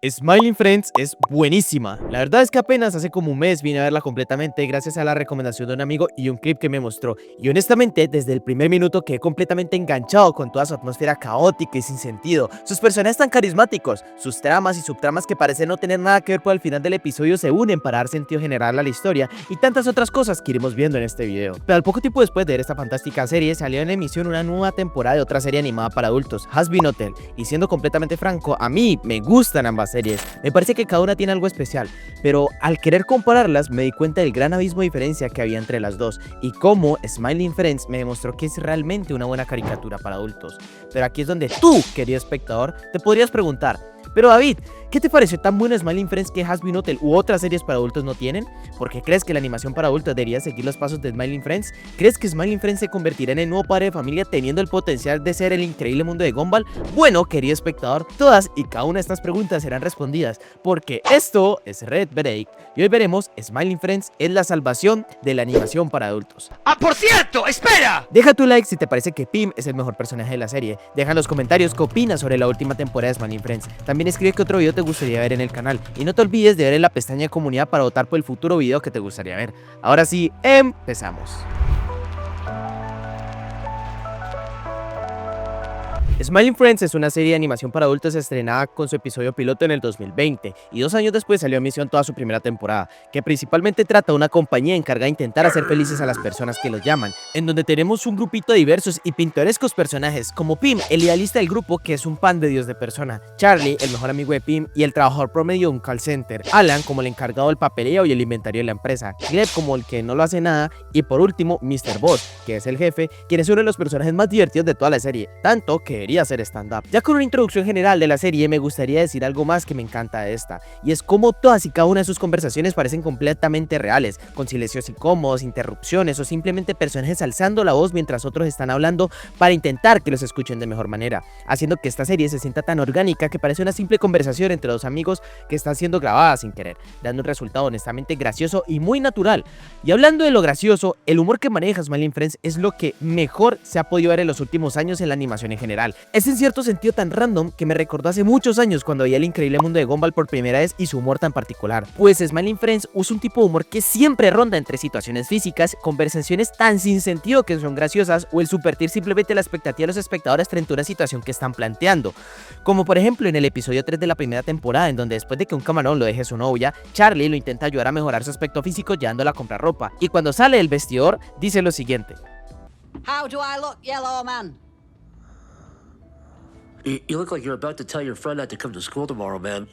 Smiling Friends es buenísima. La verdad es que apenas hace como un mes vine a verla completamente gracias a la recomendación de un amigo y un clip que me mostró. Y honestamente, desde el primer minuto quedé completamente enganchado con toda su atmósfera caótica y sin sentido. Sus personajes tan carismáticos, sus tramas y subtramas que parecen no tener nada que ver, pero al final del episodio se unen para dar sentido general a la historia y tantas otras cosas que iremos viendo en este video. Pero al poco tiempo después de ver esta fantástica serie, salió en emisión una nueva temporada de otra serie animada para adultos, Has Been Hotel. Y siendo completamente franco, a mí me gustan ambas series, me parece que cada una tiene algo especial, pero al querer compararlas me di cuenta del gran abismo de diferencia que había entre las dos y cómo Smiling Friends me demostró que es realmente una buena caricatura para adultos. Pero aquí es donde tú, querido espectador, te podrías preguntar: pero David, ¿qué te pareció tan bueno Smiling Friends que Has Been Hotel u otras series para adultos no tienen? ¿Por qué crees que la animación para adultos debería seguir los pasos de Smiling Friends? ¿Crees que Smiling Friends se convertirá en el nuevo padre de familia teniendo el potencial de ser el increíble mundo de Gumball? Bueno, querido espectador, todas y cada una de estas preguntas serán respondidas, porque esto es Red Break y hoy veremos Smiling Friends es la salvación de la animación para adultos. ¡Ah, por cierto! ¡Espera! Deja tu like si te parece que Pim es el mejor personaje de la serie. Deja en los comentarios qué opinas sobre la última temporada de Smiling Friends. También escribe qué otro video te gustaría ver en el canal. Y no te olvides de ver en la pestaña de comunidad para votar por el futuro video que te gustaría ver. Ahora sí, empezamos. Smiling Friends es una serie de animación para adultos estrenada con su episodio piloto en el 2020 y 2 años después salió a emisión toda su primera temporada, que principalmente trata de una compañía encargada de intentar hacer felices a las personas que los llaman, en donde tenemos un grupito de diversos y pintorescos personajes como Pim, el idealista del grupo que es un pan de Dios de persona, Charlie, el mejor amigo de Pim y el trabajador promedio de un call center, Alan como el encargado del papeleo y el inventario de la empresa, Gleb como el que no lo hace nada y por último Mr. Boss, que es el jefe, quien es uno de los personajes más divertidos de toda la serie, tanto que hacer stand-up. Ya con una introducción general de la serie me gustaría decir algo más que me encanta de esta, y es cómo todas y cada una de sus conversaciones parecen completamente reales, con silencios incómodos, interrupciones o simplemente personajes alzando la voz mientras otros están hablando para intentar que los escuchen de mejor manera, haciendo que esta serie se sienta tan orgánica que parece una simple conversación entre dos amigos que están siendo grabadas sin querer, dando un resultado honestamente gracioso y muy natural. Y hablando de lo gracioso, el humor que maneja Smiling Friends es lo que mejor se ha podido ver en los últimos años en la animación en general. Es en cierto sentido tan random que me recordó hace muchos años cuando veía el increíble mundo de Gumball por primera vez y su humor tan particular. Pues Smiling Friends usa un tipo de humor que siempre ronda entre situaciones físicas, conversaciones tan sin sentido que son graciosas o el subvertir simplemente la expectativa de los espectadores frente a una situación que están planteando. Como por ejemplo en el episodio 3 de la primera temporada, en donde después de que un camarón lo deje su novia, Charlie lo intenta ayudar a mejorar su aspecto físico llevándola a comprar ropa. Y cuando sale del vestidor dice lo siguiente: How do I look, yellow man? You look like you're about to tell your friend not to come to school tomorrow, man.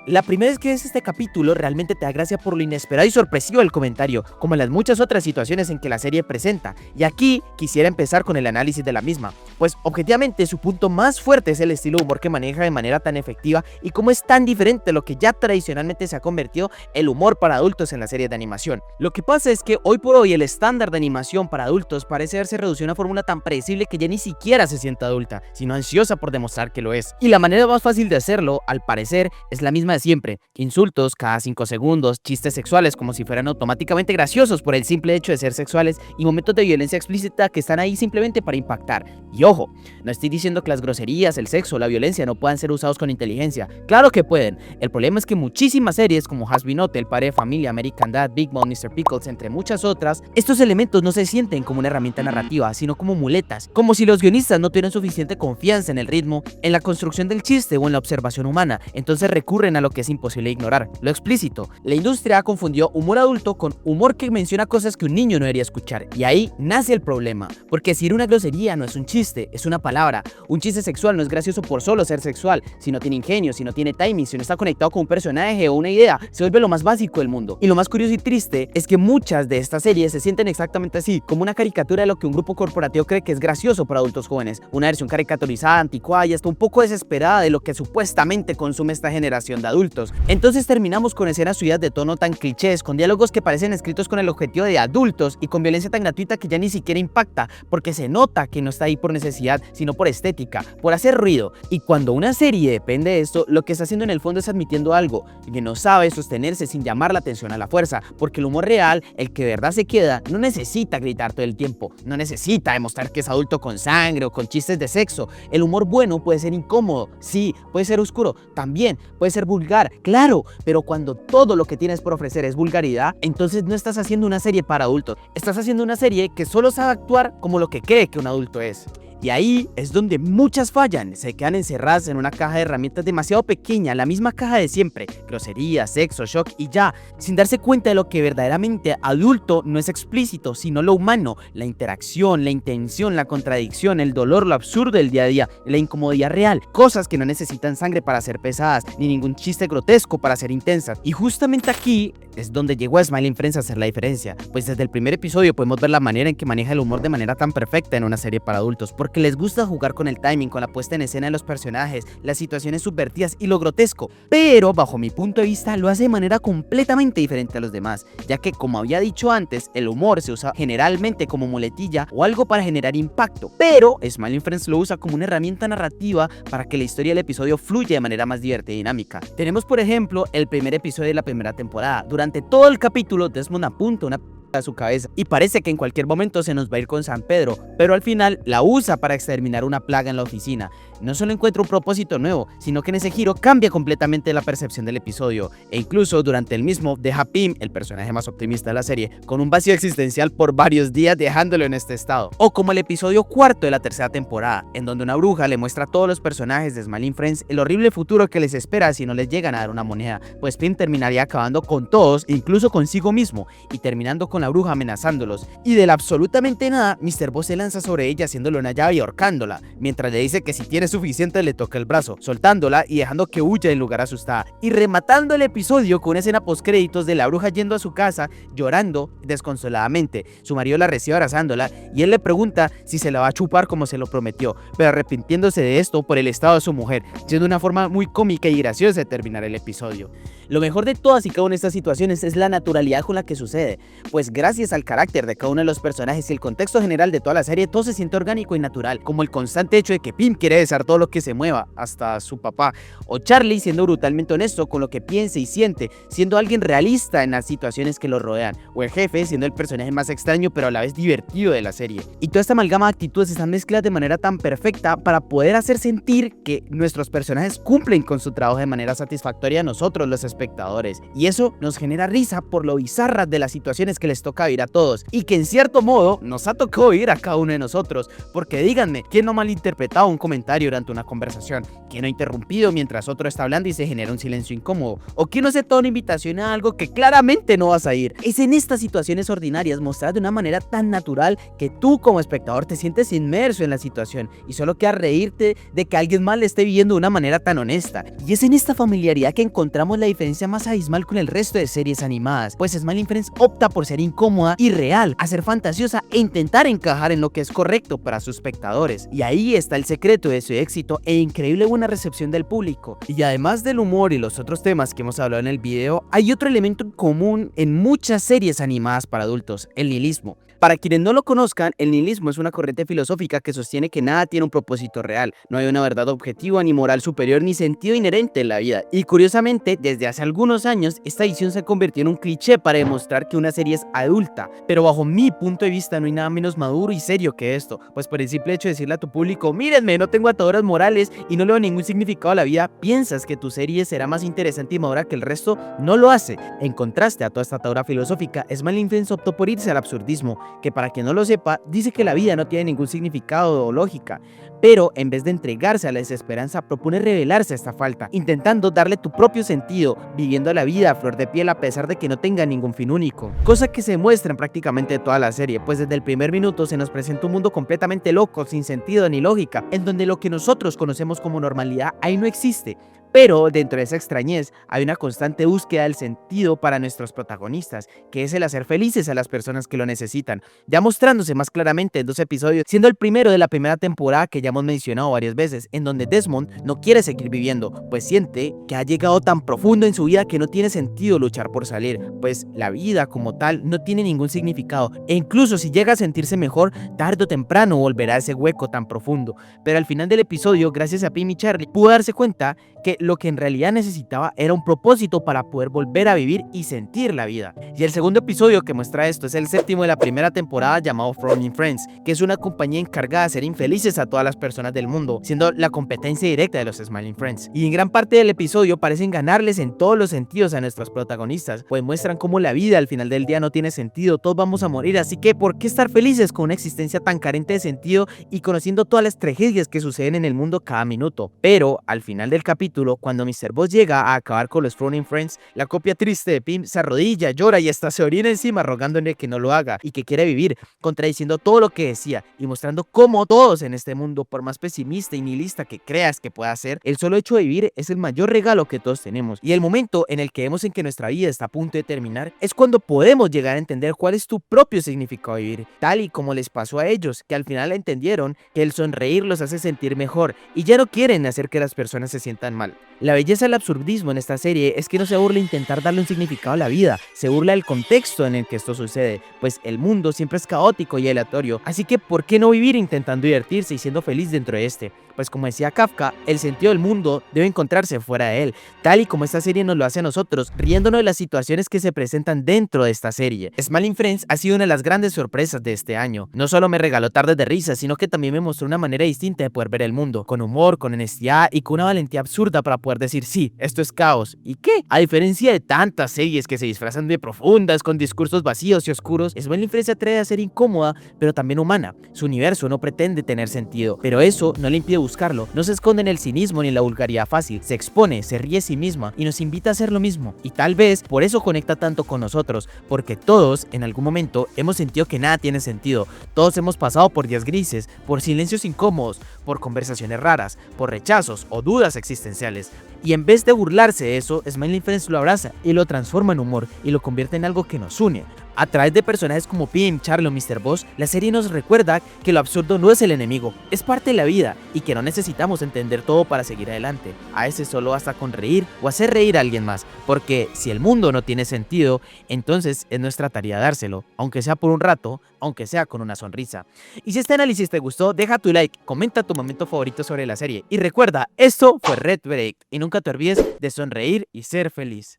La primera vez que ves este capítulo realmente te da gracia por lo inesperado y sorpresivo del comentario, como en las muchas otras situaciones en que la serie presenta, y aquí quisiera empezar con el análisis de la misma, pues objetivamente su punto más fuerte es el estilo de humor que maneja de manera tan efectiva y cómo es tan diferente de lo que ya tradicionalmente se ha convertido el humor para adultos en las series de animación. Lo que pasa es que hoy por hoy el estándar de animación para adultos parece haberse reducido a una fórmula tan predecible que ya ni siquiera se siente adulta, sino ansiosa por demostrar que lo es. Y la manera más fácil de hacerlo, al parecer, es la misma de siempre: insultos cada 5 segundos, chistes sexuales como si fueran automáticamente graciosos por el simple hecho de ser sexuales y momentos de violencia explícita que están ahí simplemente para impactar. Y ojo, no estoy diciendo que las groserías, el sexo o la violencia no puedan ser usados con inteligencia, claro que pueden. El problema es que muchísimas series como Has Been Hotel, Padre de Familia, American Dad, Big Mouth, Mr. Pickles, entre muchas otras, estos elementos no se sienten como una herramienta narrativa, sino como muletas, como si los guionistas no tuvieran suficiente confianza en el ritmo, en la construcción del chiste o en la observación humana, entonces recurren a lo que es imposible ignorar: lo explícito. La industria confundió humor adulto con humor que menciona cosas que un niño no debería escuchar, y ahí nace el problema, porque decir una grosería no es un chiste, es una palabra. Un chiste sexual no es gracioso por solo ser sexual, si no tiene ingenio, si no tiene timing, si no está conectado con un personaje o una idea, se vuelve lo más básico del mundo. Y lo más curioso y triste es que muchas de estas series se sienten exactamente así, como una caricatura de lo que un grupo corporativo cree que es gracioso para adultos jóvenes, una versión caricaturizada, anticuada y hasta un poco desesperada de lo que supuestamente consume esta generación de adultos. Entonces terminamos con escenas subidas de tono tan clichés, con diálogos que parecen escritos con el objetivo de adultos y con violencia tan gratuita que ya ni siquiera impacta, porque se nota que no está ahí por necesidad, sino por estética, por hacer ruido. Y cuando una serie depende de esto, lo que está haciendo en el fondo es admitiendo algo, que no sabe sostenerse sin llamar la atención a la fuerza, porque el humor real, el que de verdad se queda, no necesita gritar todo el tiempo, no necesita demostrar que es adulto con sangre o con chistes de sexo. El humor bueno puede ser incómodo, sí, puede ser oscuro, también puede ser vulgar vulgar, claro, pero cuando todo lo que tienes por ofrecer es vulgaridad, entonces no estás haciendo una serie para adultos, estás haciendo una serie que solo sabe actuar como lo que cree que un adulto es. Y ahí es donde muchas fallan, se quedan encerradas en una caja de herramientas demasiado pequeña, la misma caja de siempre, grosería, sexo, shock y ya, sin darse cuenta de lo que verdaderamente adulto no es explícito, sino lo humano, la interacción, la intención, la contradicción, el dolor, lo absurdo del día a día, la incomodidad real, cosas que no necesitan sangre para ser pesadas, ni ningún chiste grotesco para ser intensas. Y justamente aquí es donde llegó a Smiling Friends a hacer la diferencia, pues desde el primer episodio podemos ver la manera en que maneja el humor de manera tan perfecta en una serie para adultos, porque les gusta jugar con el timing, con la puesta en escena de los personajes, las situaciones subvertidas y lo grotesco, pero bajo mi punto de vista lo hace de manera completamente diferente a los demás, ya que como había dicho antes, el humor se usa generalmente como muletilla o algo para generar impacto, pero Smiling Friends lo usa como una herramienta narrativa para que la historia del episodio fluya de manera más divertida y dinámica. Tenemos por ejemplo el primer episodio de la primera temporada. Durante todo el capítulo Desmond apunta una a su cabeza y parece que en cualquier momento se nos va a ir con San Pedro, pero al final la usa para exterminar una plaga en la oficina. No solo encuentra un propósito nuevo, sino que en ese giro cambia completamente la percepción del episodio, e incluso durante el mismo deja a Pim, el personaje más optimista de la serie, con un vacío existencial por varios días, dejándolo en este estado. O como el episodio cuarto de la tercera temporada, en donde una bruja le muestra a todos los personajes de Smiling Friends el horrible futuro que les espera si no les llegan a dar una moneda, pues Pim terminaría acabando con todos, incluso consigo mismo, y terminando con la bruja amenazándolos, y del absolutamente nada, Mr. Boss se lanza sobre ella haciéndole una llave y ahorcándola, mientras le dice que si tiene suficiente le toca el brazo, soltándola y dejando que huya en lugar asustada, y rematando el episodio con una escena post créditos de la bruja yendo a su casa, llorando desconsoladamente. Su marido la recibe abrazándola y él le pregunta si se la va a chupar como se lo prometió, pero arrepintiéndose de esto por el estado de su mujer, siendo una forma muy cómica y graciosa de terminar el episodio. Lo mejor de todas y cada una de estas situaciones es la naturalidad con la que sucede, pues gracias al carácter de cada uno de los personajes y el contexto general de toda la serie, todo se siente orgánico y natural, como el constante hecho de que Pim quiere besar todo lo que se mueva, hasta su papá, o Charlie siendo brutalmente honesto con lo que piensa y siente, siendo alguien realista en las situaciones que lo rodean, o el jefe siendo el personaje más extraño pero a la vez divertido de la serie. Y toda esta amalgama de actitudes están mezcladas de manera tan perfecta para poder hacer sentir que nuestros personajes cumplen con su trabajo de manera satisfactoria a nosotros los espectadores, y eso nos genera risa por lo bizarras de las situaciones que les toca vivir a todos, y que en cierto modo nos ha tocado vivir a cada uno de nosotros, porque díganme, ¿quién no ha malinterpretado un comentario durante una conversación? ¿Quién no ha interrumpido mientras otro está hablando y se genera un silencio incómodo? ¿O quién no acepta una invitación a algo que claramente no vas a ir? Es en estas situaciones ordinarias mostradas de una manera tan natural que tú como espectador te sientes inmerso en la situación y solo queda reírte de que alguien más le esté viviendo de una manera tan honesta. Y es en esta familiaridad que encontramos la diferencia más abismal con el resto de series animadas, pues Smiling Friends opta por ser incómoda y real, a ser fantasiosa e intentar encajar en lo que es correcto para sus espectadores. Y ahí está el secreto de su éxito e increíble buena recepción del público. Y además del humor y los otros temas que hemos hablado en el video, hay otro elemento en común en muchas series animadas para adultos: el nihilismo. Para quienes no lo conozcan, el nihilismo es una corriente filosófica que sostiene que nada tiene un propósito real, no hay una verdad objetiva, ni moral superior, ni sentido inherente en la vida. Y curiosamente, desde hace algunos años, esta visión se convirtió en un cliché para demostrar que una serie es adulta. Pero bajo mi punto de vista no hay nada menos maduro y serio que esto, pues por el simple hecho de decirle a tu público: mírenme, no tengo ataduras morales y no le doy ningún significado a la vida, piensas que tu serie será más interesante y madura que el resto, no lo hace. En contraste a toda esta atadura filosófica, Smiling Friends optó por irse al absurdismo, que para quien no lo sepa, dice que la vida no tiene ningún significado o lógica, pero en vez de entregarse a la desesperanza, propone revelarse a esta falta, intentando darle tu propio sentido, viviendo la vida a flor de piel a pesar de que no tenga ningún fin único, cosa que se muestra en prácticamente toda la serie, pues desde el primer minuto se nos presenta un mundo completamente loco, sin sentido ni lógica, en donde lo que nosotros conocemos como normalidad ahí no existe. Pero dentro de esa extrañez hay una constante búsqueda del sentido para nuestros protagonistas, que es el hacer felices a las personas que lo necesitan, ya mostrándose más claramente en 2 episodios, siendo el primero de la primera temporada que ya hemos mencionado varias veces, en donde Desmond no quiere seguir viviendo, pues siente que ha llegado tan profundo en su vida que no tiene sentido luchar por salir, pues la vida como tal no tiene ningún significado, e incluso si llega a sentirse mejor, tarde o temprano volverá a ese hueco tan profundo. Pero al final del episodio, gracias a Pim y Charlie, pudo darse cuenta que lo que en realidad necesitaba era un propósito para poder volver a vivir y sentir la vida. Y el segundo episodio que muestra esto es el séptimo de la primera temporada, llamado Frowning Friends, que es una compañía encargada de hacer infelices a todas las personas del mundo, siendo la competencia directa de los Smiling Friends. Y en gran parte del episodio parecen ganarles en todos los sentidos a nuestros protagonistas, pues muestran cómo la vida al final del día no tiene sentido, todos vamos a morir, así que ¿por qué estar felices con una existencia tan carente de sentido y conociendo todas las tragedias que suceden en el mundo cada minuto? Pero al final del capítulo, cuando Mr. Boss llega a acabar con los Frowning Friends, la copia triste de Pim se arrodilla, llora y hasta se orina encima rogándole que no lo haga y que quiere vivir, contradiciendo todo lo que decía y mostrando cómo todos en este mundo, por más pesimista y nihilista que creas que pueda ser, el solo hecho de vivir es el mayor regalo que todos tenemos. Y el momento en el que vemos en que nuestra vida está a punto de terminar es cuando podemos llegar a entender cuál es tu propio significado de vivir, tal y como les pasó a ellos, que al final entendieron que el sonreír los hace sentir mejor y ya no quieren hacer que las personas se sientan mal. La belleza del absurdismo en esta serie es que no se burla intentar darle un significado a la vida, se burla del contexto en el que esto sucede, pues el mundo siempre es caótico y aleatorio, así que ¿por qué no vivir intentando divertirse y siendo feliz dentro de este? Pues como decía Kafka, el sentido del mundo debe encontrarse fuera de él, tal y como esta serie nos lo hace a nosotros, riéndonos de las situaciones que se presentan dentro de esta serie. Smiling Friends ha sido una de las grandes sorpresas de este año. No solo me regaló tardes de risa, sino que también me mostró una manera distinta de poder ver el mundo, con humor, con honestidad y con una valentía absurda para poder decir sí, esto es caos. ¿Y qué? A diferencia de tantas series que se disfrazan de profundas, con discursos vacíos y oscuros, Smiling Friends se atreve a ser incómoda, pero también humana. Su universo no pretende tener sentido, pero eso no le impide buscarlo. No se esconde en el cinismo ni en la vulgaridad fácil, se expone, se ríe a sí misma y nos invita a hacer lo mismo. Y tal vez por eso conecta tanto con nosotros, porque todos en algún momento hemos sentido que nada tiene sentido. Todos hemos pasado por días grises, por silencios incómodos, por conversaciones raras, por rechazos o dudas existenciales. Y en vez de burlarse de eso, Smiling Friends lo abraza y lo transforma en humor y lo convierte en algo que nos une. A través de personajes como Pim, Charlie o Mr. Boss, la serie nos recuerda que lo absurdo no es el enemigo, es parte de la vida y que no necesitamos entender todo para seguir adelante. A veces solo basta con reír o hacer reír a alguien más, porque si el mundo no tiene sentido, entonces es nuestra tarea dárselo, aunque sea por un rato, aunque sea con una sonrisa. Y si este análisis te gustó, deja tu like, comenta tu momento favorito sobre la serie y recuerda, esto fue Red Verdict y nunca te olvides de sonreír y ser feliz.